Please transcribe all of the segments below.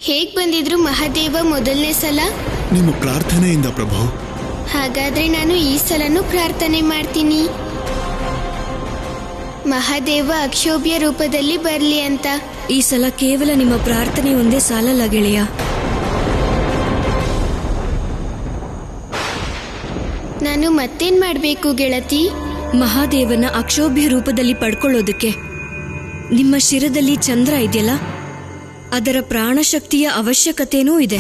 ಹೇಗ್ ಬಂದಿದ್ರು ಮಹಾದೇವ ಮೊದಲನೇ ಸಲ? ನಿಮ್ಮ ಪ್ರಾರ್ಥನೆಯಿಂದ ಪ್ರಭು. ಹಾಗಾದ್ರೆ ನಾನು ಈ ಸಲನೂ ಪ್ರಾರ್ಥನೆ ಮಾಡ್ತೀನಿ, ಮಹಾದೇವ ಅಕ್ಷೋಭ್ಯ ರೂಪದಲ್ಲಿ ಬರ್ಲಿ ಅಂತ. ಈ ಸಲ ಕೇವಲ ನಿಮ್ಮ ಪ್ರಾರ್ಥನೆ ಒಂದೇ ಸಾಲಲ್ಲ ಗೆಳೆಯ. ನಾನು ಮತ್ತೇನ್ ಮಾಡ್ಬೇಕು ಗೆಳತಿ? ಮಹಾದೇವನ ಅಕ್ಷೋಭ್ಯ ರೂಪದಲ್ಲಿ ಪಡ್ಕೊಳ್ಳೋದಕ್ಕೆ ನಿಮ್ಮ ಶಿರದಲ್ಲಿ ಚಂದ್ರ ಇದೆಯಲ್ಲ, ಅದರ ಪ್ರಾಣಶಕ್ತಿಯ ಅವಶ್ಯಕತೆನೂ ಇದೆ.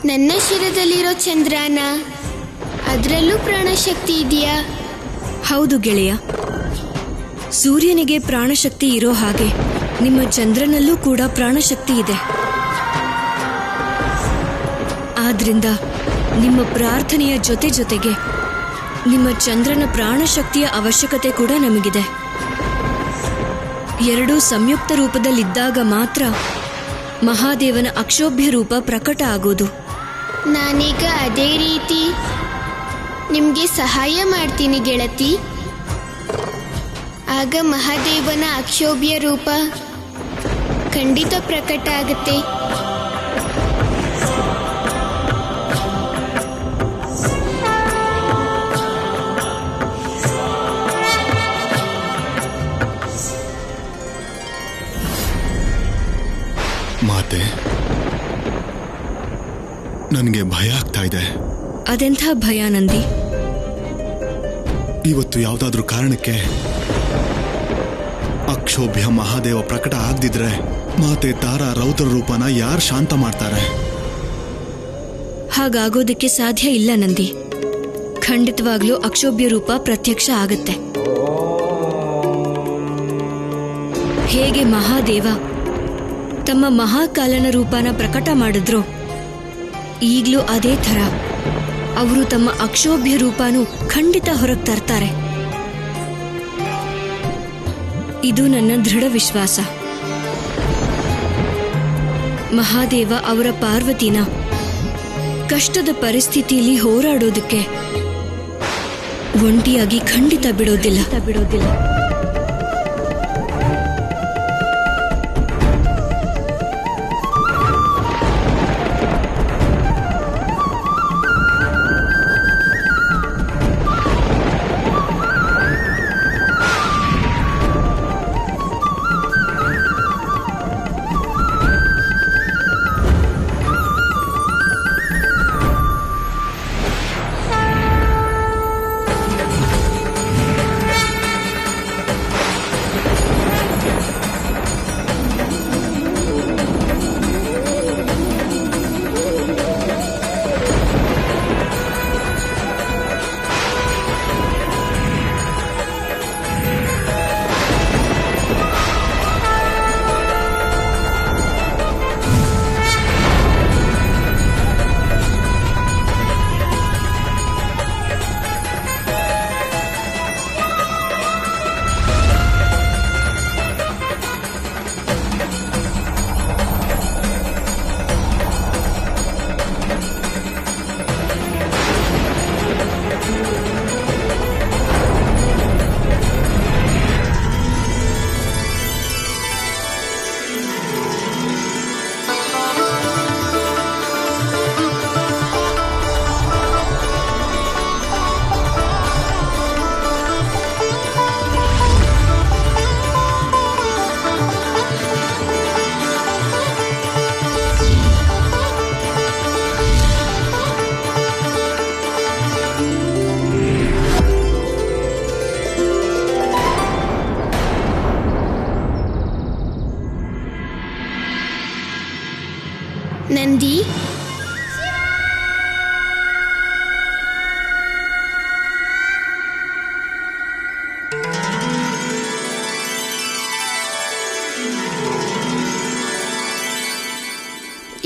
ನನ್ನ ಶಿರದಲ್ಲಿರೋ ಚಂದ್ರನ, ಅದರಲ್ಲೂ ಪ್ರಾಣಶಕ್ತಿ ಇದೆಯಾ? ಹೌದು ಗೆಳೆಯ, ಸೂರ್ಯನಿಗೆ ಪ್ರಾಣಶಕ್ತಿ ಇರೋ ಹಾಗೆ ನಿಮ್ಮ ಚಂದ್ರನಲ್ಲೂ ಕೂಡ ಪ್ರಾಣಶಕ್ತಿ ಇದೆ. ಆದ್ರಿಂದ ನಿಮ್ಮ ಪ್ರಾರ್ಥನೆಯ ಜೊತೆ ಜೊತೆಗೆ ನಿಮ್ಮ ಚಂದ್ರನ ಪ್ರಾಣಶಕ್ತಿಯ ಅವಶ್ಯಕತೆ ಕೂಡ ನಮಗಿದೆ. ಎರಡೂ ಸಂಯುಕ್ತ ರೂಪದಲ್ಲಿದ್ದಾಗ ಮಾತ್ರ ಮಹಾದೇವನ ಅಕ್ಷೋಭ್ಯ ರೂಪ ಪ್ರಕಟ ಆಗೋದು. ನಾನೀಗ ಅದೇ ರೀತಿ ನಿಮ್ಗೆ ಸಹಾಯ ಮಾಡ್ತೀನಿ ಗೆಳತಿ. ಆಗ ಮಹಾದೇವನ ಅಕ್ಷೋಭ್ಯ ರೂಪ ಖಂಡಿತ ಪ್ರಕಟ ಆಗುತ್ತೆ. ಮಾತೆ, ನನಗೆ ಭಯ ಆಗ್ತಾ ಇದೆ. ಅದೆಂಥ ಭಯ ನಂದಿ? ಇವತ್ತು ಯಾವುದಾದ್ರೂ ಕಾರಣಕ್ಕೆ ಅಕ್ಷೋಭ್ಯ ಮಹಾದೇವ ಪ್ರಕಟ ಆಗದಿದ್ರೆ ಮಾತೆ ತಾರಾ ರೌದ್ರ ರೂಪನ ಯಾರು ಶಾಂತ ಮಾಡ್ತಾರೆ? ಹಾಗಾಗೋದಕ್ಕೆ ಸಾಧ್ಯ ಇಲ್ಲ ನಂದಿ. ಖಂಡಿತವಾಗ್ಲೂ ಅಕ್ಷೋಭ್ಯ ರೂಪ ಪ್ರತ್ಯಕ್ಷ ಆಗತ್ತೆ. ಹೇಗೆ ಮಹಾದೇವ ತಮ್ಮ ಮಹಾಕಾಲನ ರೂಪನ ಪ್ರಕಟ ಮಾಡಿದ್ರು, ಈಗ್ಲೂ ಅದೇ ಥರ ಅವರು ತಮ್ಮ ಅಕ್ಷೋಭ್ಯ ರೂಪನೂ ಖಂಡಿತ ಹೊರಗೆ ತರ್ತಾರೆ. ಇದು ನನ್ನ ದೃಢ ವಿಶ್ವಾಸ. ಮಹಾದೇವ ಅವರ ಪಾರ್ವತಿನ ಕಷ್ಟದ ಪರಿಸ್ಥಿತಿಯಲ್ಲಿ ಹೋರಾಡೋದಕ್ಕೆ ಒಂಟಿಯಾಗಿ ಖಂಡಿತ ಬಿಡೋದಿಲ್ಲ. ನಂದಿ,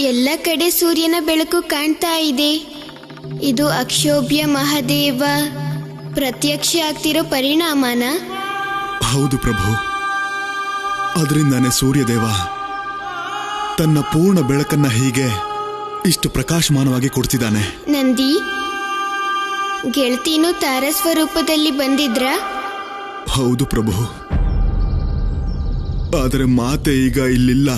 ಎಲ್ಲ ಕಡೆ ಸೂರ್ಯನ ಬೆಳಕು ಕಾಣ್ತಾ ಇದೆ. ಇದು ಅಕ್ಷೋಭ್ಯ ಮಹಾದೇವ ಪ್ರತ್ಯಕ್ಷ ಆಗ್ತಿರೋ ಪರಿಣಾಮನ? ಹೌದು ಪ್ರಭು. ಅದರಿಂದಾನೆ ಸೂರ್ಯದೇವ ತನ್ನ ಪೂರ್ಣ ಬೆಳಕನ್ನ ಹೀಗೆ ಇಷ್ಟು ಪ್ರಕಾಶಮಾನವಾಗಿ ಕೊಡ್ತಿದ್ದಾನೆ. ನಂದಿ, ಗೆಳತಿನೂ ತಾರಸ್ವರೂಪದಲ್ಲಿ ಬಂದಿದ್ರ? ಹೌದು ಪ್ರಭು, ಆದರೆ ಮಾತೆ ಈಗ ಇಲ್ಲಿಲ್ಲ.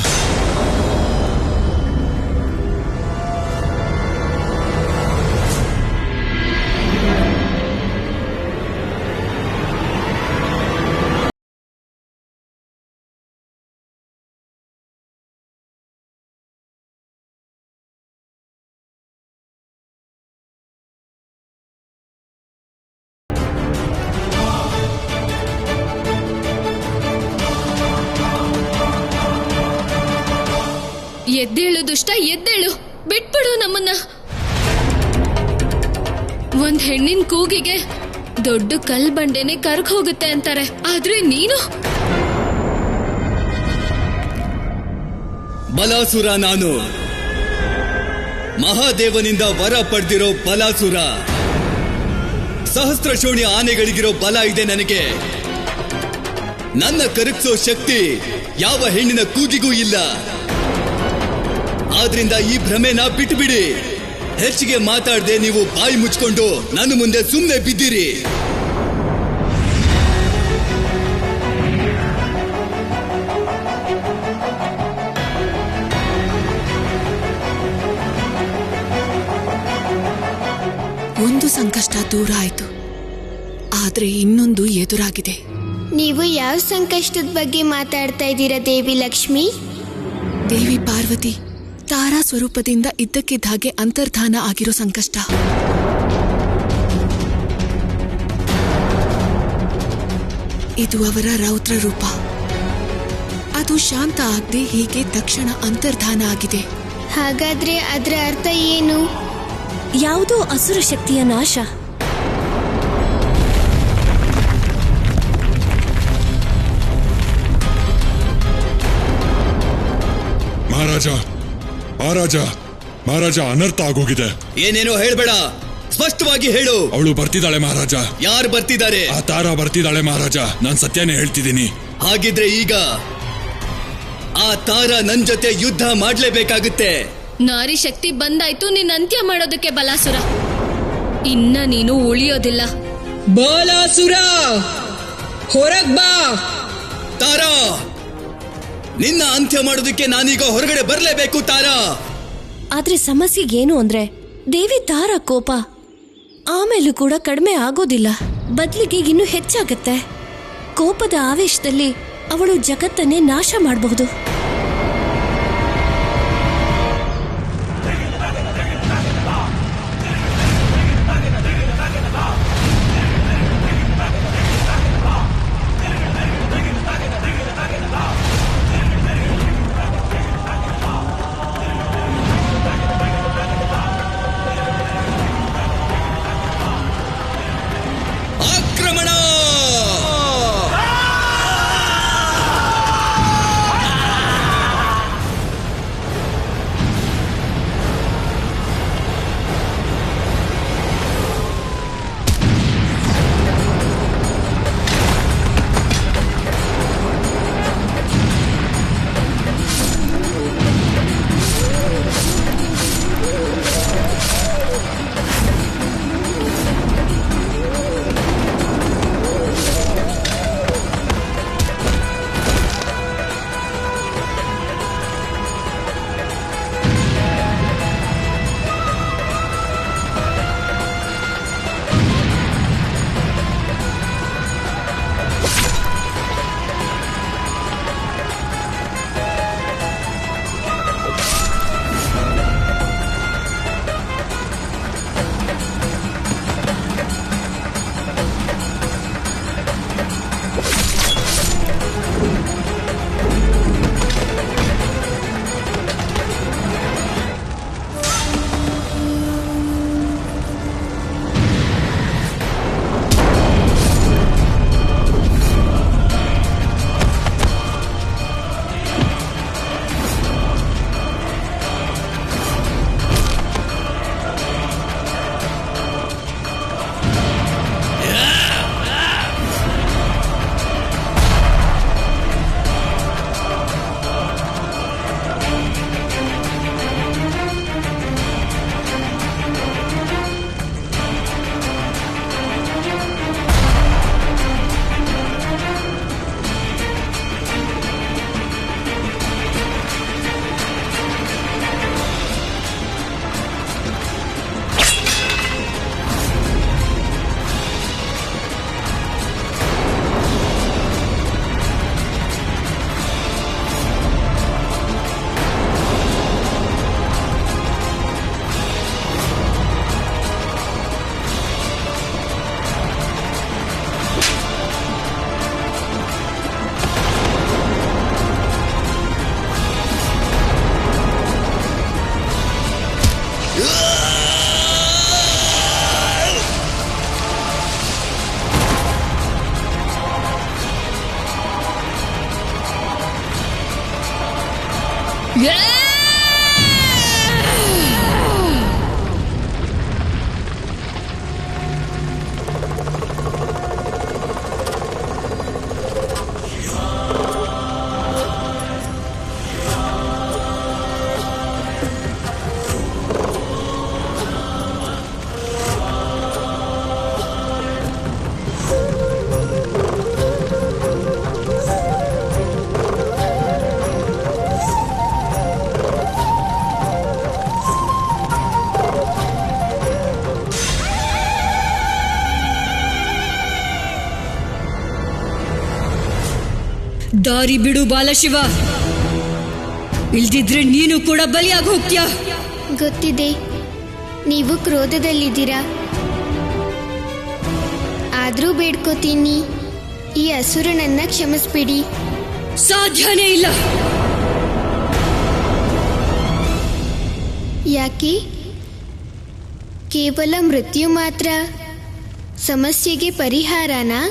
ಎದ್ದೇಳು ದುಷ್ಟ, ಎದ್ದೇಳು, ಬಿಟ್ಬಿಡು ನಮ್ಮನ್ನ. ಒಂದ್ ಹೆಣ್ಣಿನ ಕೂಗಿಗೆ ದೊಡ್ಡ ಕಲ್ ಬಂಡೆನೆ ಕರ್ಗ್ ಹೋಗುತ್ತೆ ಅಂತಾರೆ, ಆದ್ರೆ ನೀನು ಬಲಾಸುರ. ನಾನು ಮಹಾದೇವನಿಂದ ವರ ಪಡೆದಿರೋ ಬಲಾಸುರ. ಸಹಸ್ರ ಶೋಣಿ ಆನೆಗಳಿಗಿರೋ ಬಲ ಇದೆ ನನಗೆ. ನನ್ನ ಕರಗಿಸೋ ಶಕ್ತಿ ಯಾವ ಹೆಣ್ಣಿನ ಕೂಗಿಗೂ ಇಲ್ಲ. ಆದ್ರಿಂದ ಈ ಭ್ರಮೆನ ಬಿಟ್ಟುಬಿಡಿ. ಹೆಚ್ಚಿಗೆ ಮಾತಾಡದೆ ನೀವು ಬಾಯಿ ಮುಚ್ಕೊಂಡು ನನ್ನ ಮುಂದೆ ಸುಮ್ಮನೆ ಬಿದ್ದಿರಿ. ಒಂದು ಸಂಕಷ್ಟ ದೂರ ಆಯ್ತು, ಆದ್ರೆ ಇನ್ನೊಂದು ಎದುರಾಗಿದೆ. ನೀವು ಯಾವ ಸಂಕಷ್ಟದ ಬಗ್ಗೆ ಮಾತಾಡ್ತಾ ಇದ್ದೀರಾ ದೇವಿ ಲಕ್ಷ್ಮಿ? ದೇವಿ ಪಾರ್ವತಿ ತಾರಾ ಸ್ವರೂಪದಿಂದ ಇದ್ದಕ್ಕಿದ್ದ ಹಾಗೆ ಅಂತರ್ಧಾನ ಆಗಿರೋ ಸಂಕಷ್ಟ. ಇದು ಅವರ ರೌದ್ರ ರೂಪ. ಅದು ಶಾಂತ ಆಗದೆ ಹೀಗೆ ತಕ್ಷಣ ಅಂತರ್ಧಾನ ಆಗಿದೆ. ಹಾಗಾದ್ರೆ ಅದರ ಅರ್ಥ ಏನು? ಯಾವುದೋ ಅಸುರ ಶಕ್ತಿಯ ನಾಶ. ಮಹಾರಾಜ ಮಹಾರಾಜ ಮಹಾರಾಜ, ಅನರ್ಥ ಆಗೋಗಿದೆ. ಏನೇನೋ ಹೇಳ್ಬೇಡ, ಸ್ಪಷ್ಟವಾಗಿ ಹೇಳು. ಅವಳು ಬರ್ತಿದ್ದಾಳೆ ಮಹಾರಾಜ. ಯಾರು ಬರ್ತಿದ್ದಾರೆ? ಆ ತಾರಾ ಬರ್ತಿದ್ದಾಳೆ ಮಹಾರಾಜ. ನಾನ್ ಸತ್ಯನೇ ಹೇಳ್ತಿದ್ದೀನಿ. ಹಾಗಿದ್ರೆ ಈಗ ಆ ತಾರಾ ನನ್ ಜೊತೆ ಯುದ್ಧ ಮಾಡ್ಲೇಬೇಕಾಗುತ್ತೆ. ನಾರಿ ಶಕ್ತಿ ಬಂದಾಯ್ತು ನಿನ್ನ ಅಂತ್ಯ ಮಾಡೋದಕ್ಕೆ ಬಲಾಸುರ. ಇನ್ನ ನೀನು ಉಳಿಯೋದಿಲ್ಲ. ಬಲಾಸುರ, ಹೊರಗ್ ಬಾ. ತಾರಾ, ನಿನ್ನ ಅಂತ್ಯ ಮಾಡೋದಕ್ಕೆ ನಾನೀಗ ಹೊರಗಡೆ ಬರ್ಲೇಬೇಕು ತಾರಾ. ಆದ್ರೆ ಸಮಸ್ಯೆ ಏನು ಅಂದ್ರೆ ದೇವಿ ತಾರಾ ಕೋಪ ಆಮೇಲೂ ಕೂಡ ಕಡಿಮೆ ಆಗೋದಿಲ್ಲ, ಬದಲಿಗೆ ಇನ್ನೂ ಹೆಚ್ಚಾಗತ್ತೆ. ಕೋಪದ ಆವೇಶದಲ್ಲಿ ಅವಳು ಜಗತ್ತನ್ನೇ ನಾಶ ಮಾಡಬಹುದು. ದಾರಿ ಬಿಡು ಬಾಲಶಿವ, ಇಲ್ದಿದ್ರೆ ನೀನು ಕೂಡ ಬಲಿಯಾಗಿ ಹೋಗ್ತೀಯ. ಗೊತ್ತಿದೆ, ನೀವು ಕ್ರೋಧದಲ್ಲಿದ್ದೀರಾ. ಆದ್ರೂ ಬೇಡ್ಕೋತೀನಿ, ಈ ಅಸುರನನ್ನ ಕ್ಷಮಿಸ್ಬಿಡಿ. ಸಾಧ್ಯನೇ ಇಲ್ಲ. ಯಾಕೆ? ಕೇವಲ ಮೃತ್ಯು ಮಾತ್ರ ಸಮಸ್ಯೆಗೆ ಪರಿಹಾರನಾ?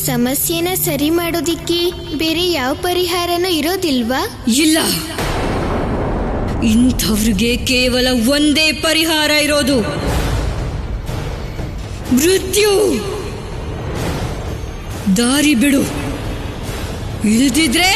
ಸಮಸ್ಯೆನ ಸರಿ ಮಾಡೋದಿಕ್ಕೆ ಬೇರೆ ಯಾವ ಪರಿಹಾರನೂ ಇರೋದಿಲ್ವಾ? ಇಲ್ಲ, ಇಂಥವ್ರಿಗೆ ಕೇವಲ ಒಂದೇ ಪರಿಹಾರ ಇರೋದು, ಮೃತ್ಯು. ದಾರಿ ಬಿಡು, ಇಲ್ದಿದ್ರೆ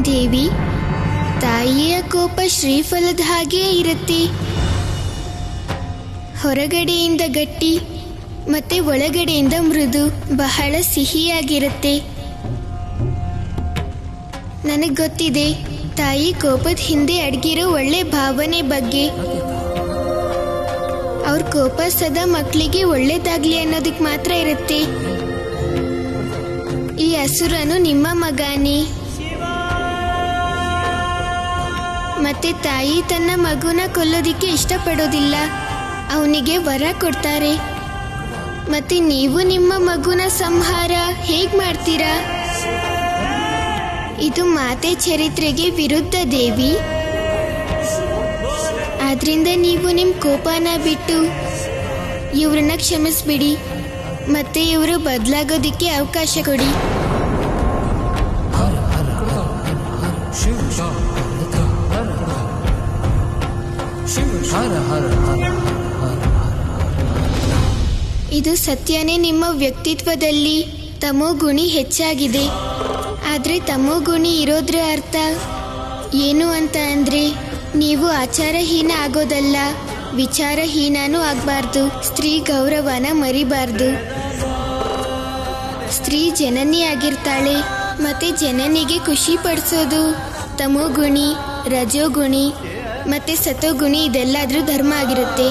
ದೇವಿ, ತಾಯಿಯ ಕೋಪ ಶ್ರೀಫಲದ ಹಾಗೇ ಇರುತ್ತೆ. ಹೊರಗಡೆಯಿಂದ ಗಟ್ಟಿ ಮತ್ತೆ ಒಳಗಡೆಯಿಂದ ಮೃದು, ಬಹಳ ಸಿಹಿಯಾಗಿರುತ್ತೆ. ನನಗೆ ಗೊತ್ತಿದೆ ತಾಯಿ ಕೋಪದ ಹಿಂದೆ ಅಡಗಿರೋ ಒಳ್ಳೆ ಭಾವನೆ ಬಗ್ಗೆ. ಅವ್ರ ಕೋಪ ಸದಾ ಮಕ್ಕಳಿಗೆ ಒಳ್ಳೇದಾಗ್ಲಿ ಅನ್ನೋದಕ್ಕೆ ಮಾತ್ರ ಇರುತ್ತೆ. ಈ ಅಸುರನು ನಿಮ್ಮ ಮಗನೇ. ಮತ್ತೆ ತಾಯಿ ತನ್ನ ಮಗುನ ಕೊಲ್ಲೋದಿಕ್ಕೆ ಇಷ್ಟಪಡೋದಿಲ್ಲ, ಅವನಿಗೆ ವರ ಕೊಡ್ತಾರೆ. ಮತ್ತೆ ನೀವು ನಿಮ್ಮ ಮಗುನ ಸಂಹಾರ ಹೇಗ್ ಮಾಡ್ತೀರಾ? ಇದು ಮಾತೆ ಚರಿತ್ರೆಗೆ ವಿರುದ್ಧ ದೇವಿ. ಆದ್ರಿಂದ ನೀವು ನಿಮ್ಮ ಕೋಪನ ಬಿಟ್ಟು ಇವ್ರನ್ನ ಕ್ಷಮಿಸ್ಬಿಡಿ, ಮತ್ತೆ ಇವರು ಬದಲಾಗೋದಿಕ್ಕೆ ಅವಕಾಶ ಕೊಡಿ. ಇದು ಸತ್ಯನೇ, ನಿಮ್ಮ ವ್ಯಕ್ತಿತ್ವದಲ್ಲಿ ತಮೋಗುಣಿ ಹೆಚ್ಚಾಗಿದೆ. ಆದ್ರೆ ತಮೋಗುಣಿ ಇರೋದ್ರ ಅರ್ಥ ಏನು ಅಂತ ಅಂದ್ರೆ ನೀವು ಆಚಾರಹೀನ ಆಗೋದಲ್ಲ, ವಿಚಾರಹೀನನೂ ಆಗಬಾರ್ದು. ಸ್ತ್ರೀ ಗೌರವನ ಮರಿಬಾರ್ದು. ಸ್ತ್ರೀ ಜನನಿ ಆಗಿರ್ತಾಳೆ, ಮತ್ತೆ ಜನನಿಗೆ ಖುಷಿ ಪಡಿಸೋದು ತಮೋಗುಣಿ, ರಜೋಗುಣಿ ಮತ್ತೆ ಸತೋಗುಣಿ, ಇದೆಲ್ಲಾದ್ರೂ ಧರ್ಮ ಆಗಿರುತ್ತೆ.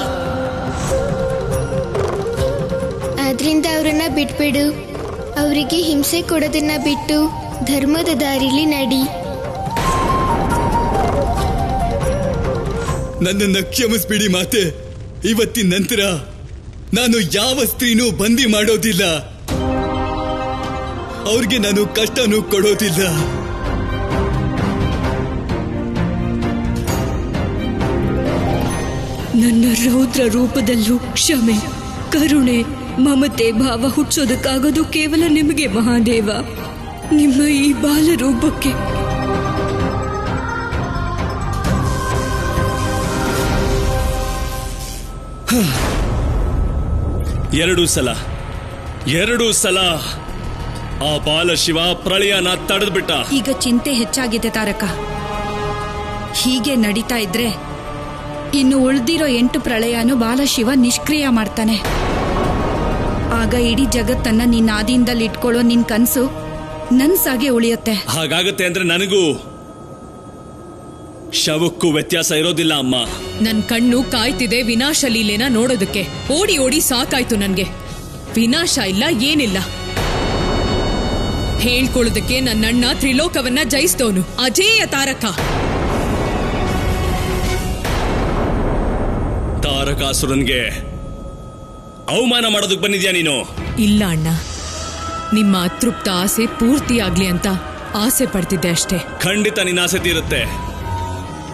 ಆದ್ರಿಂದ ಅವರನ್ನ ಬಿಟ್ಬಿಡು. ಅವರಿಗೆ ಹಿಂಸೆ ಕೊಡೋದನ್ನ ಬಿಟ್ಟು ಧರ್ಮದ ದಾರಿಲಿ ನಡಿ. ನನ್ನನ್ನ ಕ್ಷಮಿಸ್ಬಿಡಿ ಮಾತೆ. ಇವತ್ತಿನ ನಂತರ ನಾನು ಯಾವ ಸ್ತ್ರೀನೂ ಬಂದಿ ಮಾಡೋದಿಲ್ಲ, ಅವ್ರಿಗೆ ನಾನು ಕಷ್ಟನೂ ಕೊಡೋದಿಲ್ಲ. ನನ್ನ ರೌದ್ರ ರೂಪದಲ್ಲೂ ಕ್ಷಮೆ, ಕರುಣೆ, ಮಮತೆ ಭಾವ ಹುಟ್ಟಿಸೋದಕ್ಕಾಗೋದು ಕೇವಲ ನಿಮಗೆ ಮಹಾದೇವ. ನಿಮ್ಮ ಈ ಬಾಲ ರೂಪಕ್ಕೆ ಎರಡು ಸಲ ಆ ಬಾಲಶಿವ ಪ್ರಳಯನ ತಡೆದ್ಬಿಟ್ಟ. ಈಗ ಚಿಂತೆ ಹೆಚ್ಚಾಗಿದೆ ತಾರಕ. ಹೀಗೆ ನಡೀತಾ ಇದ್ರೆ ಇನ್ನು ಉಳಿದಿರೋ 8 ಪ್ರಳಯನು ಬಾಲಶಿವ ನಿಷ್ಕ್ರಿಯ ಮಾಡ್ತಾನೆ. ಆಗ ಇಡೀ ಜಗತ್ತನ್ನ ನಿನ್ನ ಆದಿಯಿಂದಲ್ಲಿ ಇಟ್ಕೊಳ್ಳೋ ನಿನ್ ಕನ್ಸು ನನ್ಸಾಗೆ ಉಳಿಯುತ್ತೆ. ಹಾಗಾಗತ್ತೆ ಅಂದ್ರೆ ನನಗೂ ಶವಕ್ಕೂ ವ್ಯತ್ಯಾಸ ಇರೋದಿಲ್ಲ ಅಮ್ಮ. ನನ್ ಕಣ್ಣು ಕಾಯ್ತಿದೆ ವಿನಾಶ ಲೀಲೆನ ನೋಡೋದಕ್ಕೆ. ಓಡಿ ಓಡಿ ಸಾಕಾಯ್ತು ನನ್ಗೆ. ವಿನಾಶ ಇಲ್ಲ, ಏನಿಲ್ಲ. ಹೇಳ್ಕೊಳ್ಳೋದಕ್ಕೆ ನನ್ನಣ್ಣ ತ್ರಿಲೋಕವನ್ನ ಜಯಿಸ್ತವನು, ಅಜೇಯ ತಾರಕ. ತಾರಕಾಸುರನ್ಗೆ ಅವಮಾನ ಮಾಡೋದಕ್ಕೆ ಬಂದಿದ್ಯಾ ನೀನು? ಇಲ್ಲ ಅಣ್ಣ, ನಿಮ್ಮ ಅತೃಪ್ತ ಆಸೆ ಪೂರ್ತಿಯಾಗ್ಲಿ ಅಂತ ಆಸೆ ಪಡ್ತಿದ್ದೆ ಅಷ್ಟೇ. ಖಂಡಿತ ನಿನ್ನ ಆಸೆ ತೀರುತ್ತೆ.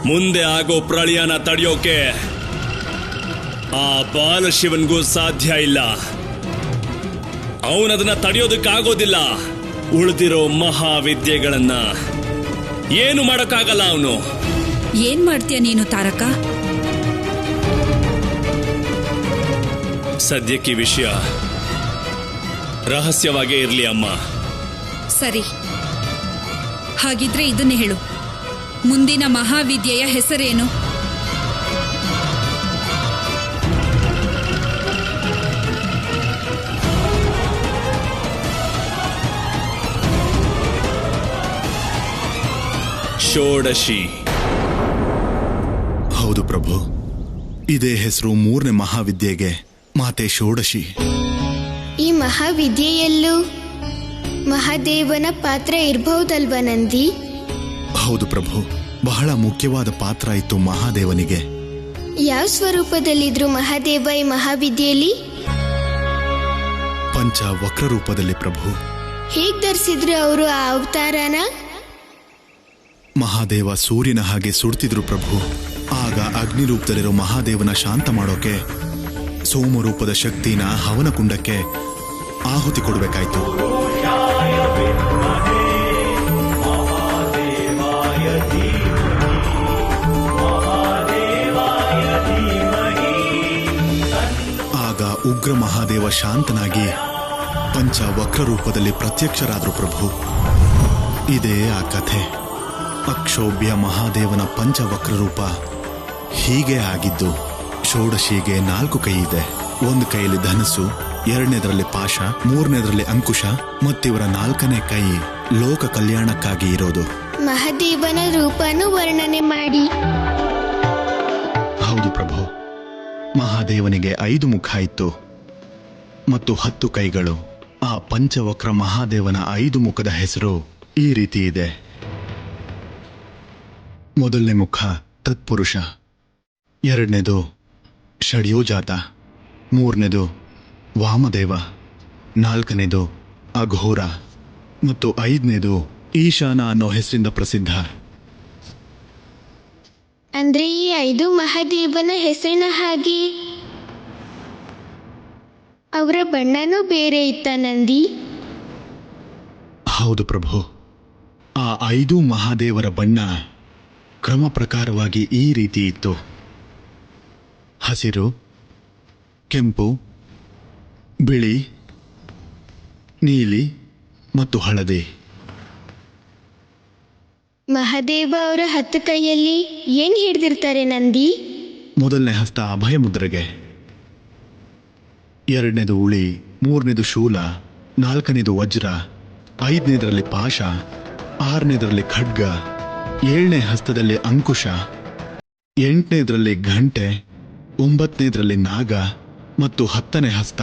ಮುಂದೆ ಆಗೋ ಪ್ರಳಯನ ತಡೆಯೋಕೆ ಆ ಬಾಲಶಿವನ್ಗೂ ಸಾಧ್ಯ ಇಲ್ಲ. ಅವನದನ್ನ ತಡೆಯೋದಕ್ಕಾಗೋದಿಲ್ಲ. ಉಳಿದಿರೋ ಮಹಾವಿದ್ಯೆಗಳನ್ನ ಏನು ಮಾಡೋಕ್ಕಾಗಲ್ಲ ಅವನು. ಏನ್ ಮಾಡ್ತೀಯ ನೀನು ತಾರಕ? ಸದ್ಯಕ್ಕೆ ವಿಷಯ ರಹಸ್ಯವಾಗೇ ಇರ್ಲಿ ಅಮ್ಮ. ಸರಿ, ಹಾಗಿದ್ರೆ ಇದನ್ನೇ ಹೇಳು. ಮುಂದಿನ ಮಹಾವಿದ್ಯೆಯ ಹೆಸರೇನು? ಷೋಡಶಿ. ಹೌದು ಪ್ರಭು, ಇದೇ ಹೆಸರು 3ನೇ ಮಹಾವಿದ್ಯೆಗೆ, ಮಾತೆ ಷೋಡಶಿ. ಈ ಮಹಾವಿದ್ಯೆಯಲ್ಲೂ ಮಹಾದೇವನ ಪಾತ್ರ ಇರಬಹುದಲ್ವ ನಂದಿ? ಹೌದು ಪ್ರಭು, ಬಹಳ ಮುಖ್ಯವಾದ ಪಾತ್ರ ಇತ್ತು ಮಹಾದೇವನಿಗೆ. ಯಾವ ಸ್ವರೂಪದಲ್ಲಿದ್ರು ಮಹಾದೇವ ಈ ಮಹಾವಿದ್ಯೆಯಲ್ಲಿ? ಪಂಚ ವಕ್ರ ರೂಪದಲ್ಲಿ ಪ್ರಭು. ಹೇಗ್ ಧರಿಸಿದ್ರು ಅವರು ಆ ಅವತಾರನ? ಮಹಾದೇವ ಸೂರ್ಯನ ಹಾಗೆ ಸುಡ್ತಿದ್ರು ಪ್ರಭು. ಆಗ ಅಗ್ನಿ ರೂಪದಲ್ಲಿರೋ ಮಹಾದೇವನ ಶಾಂತ ಮಾಡೋಕೆ ಸೋಮರೂಪದ ಶಕ್ತಿನ ಹವನ ಕುಂಡಕ್ಕೆ ಆಹುತಿ ಕೊಡಬೇಕಾಯ್ತು. ಆಗ ಉಗ್ರ ಮಹಾದೇವ ಶಾಂತನಾಗಿ ಪಂಚ ವಕ್ರ ರೂಪದಲ್ಲಿ ಪ್ರತ್ಯಕ್ಷರಾದ್ರು ಪ್ರಭು. ಇದೇ ಆ ಕಥೆ. ಅಕ್ಷೋಭ್ಯ ಮಹಾದೇವನ ಪಂಚವಕ್ರ ರೂಪ ಹೀಗೆ ಆಗಿದ್ದು. ಷೋಡಶಿಗೆ 4 ಕೈ ಇದೆ. ಒಂದು ಕೈಯಲ್ಲಿ ಧನಸ್ಸು, 2ನೇದರಲ್ಲಿ ಪಾಶ, 3ನೇದರಲ್ಲಿ ಅಂಕುಶ, ಮತ್ತಿವರ 4ನೇ ಕೈ ಲೋಕ ಕಲ್ಯಾಣಕ್ಕಾಗಿ ಇರೋದು. ಮಹಾದೇವನ ರೂಪನು ವರ್ಣನೆ ಮಾಡಿ. ಹೌದು ಪ್ರಭು, ಮಹಾದೇವನಿಗೆ 5 ಮುಖ ಇತ್ತು ಮತ್ತು 10 ಕೈಗಳು. ಆ ಪಂಚವಕ್ರ ಮಹಾದೇವನ 5 ಮುಖದ ಹೆಸರು ಈ ರೀತಿ ಇದೆ. ಮೊದಲನೇ ಮುಖ ತತ್ಪುರುಷ, 2ನೇದು ಷಡ್ಯೋಜಾತ, 3ನೇದು ವಾಮದೇವ, 4ನೇದು ಅಘೋರ ಮತ್ತು 5ನೇದು ಈಶಾನ ಅನ್ನೋ ಹೆಸರಿಂದ ಪ್ರಸಿದ್ಧ. ಅಂದ್ರೆ ಈ 5 ಮಹಾದೇವನ ಹೆಸರಿನ ಹಾಗೆ ಅವರ ಬಣ್ಣನೂ ಬೇರೆ ಇತ್ತ ನಂದಿ? ಹೌದು ಪ್ರಭು, ಆ 5 ಮಹಾದೇವರ ಬಣ್ಣ ಕ್ರಮ ಪ್ರಕಾರವಾಗಿ ಈ ರೀತಿ ಇತ್ತು: ಹಸಿರು, ಕೆಂಪು, ಬಿಳಿ, ನೀಲಿ ಮತ್ತು ಹಳದಿ. ಮಹಾದೇವ ಅವರ 10 ಕೈಯಲ್ಲಿ ಏನ್ ಹಿಡ್ದಿರ್ತಾರೆ ನಂದಿ? ಮೊದಲನೇ ಹಸ್ತ ಅಭಯ ಮುದ್ರೆಗೆ, 2ನೇದು ಉಳಿ, 3ನೇದು ಶೂಲ, 4ನೇದು ವಜ್ರ, 5ನೇದರಲ್ಲಿ ಪಾಶ, 6ನೇದರಲ್ಲಿ ಖಡ್ಗ, 7ನೇ ಹಸ್ತದಲ್ಲಿ ಅಂಕುಶ, 8ನೇದರಲ್ಲಿ ಘಂಟೆ, 9ನೇದರಲ್ಲಿ ನಾಗ ಮತ್ತು 10ನೇ ಹಸ್ತ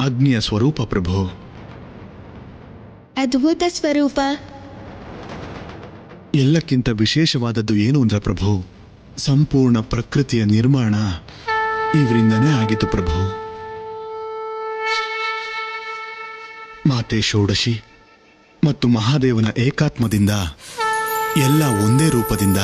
ಅಗ್ನಿಯ ಸ್ವರೂಪ ಪ್ರಭು. ಅದ್ಭುತ ಸ್ವರೂಪ. ಎಲ್ಲಕ್ಕಿಂತ ವಿಶೇಷವಾದದ್ದು ಏನು ಅಂದ್ರೆ ಪ್ರಭು, ಸಂಪೂರ್ಣ ಪ್ರಕೃತಿಯ ನಿರ್ಮಾಣ ಇವರಿಂದನೇ ಆಗಿತ್ತು ಪ್ರಭು. ಮಾತೆ ಷೋಡಶಿ ಮತ್ತು ಮಹಾದೇವನ ಏಕಾತ್ಮದಿಂದ ಎಲ್ಲ ಒಂದೇ ರೂಪದಿಂದ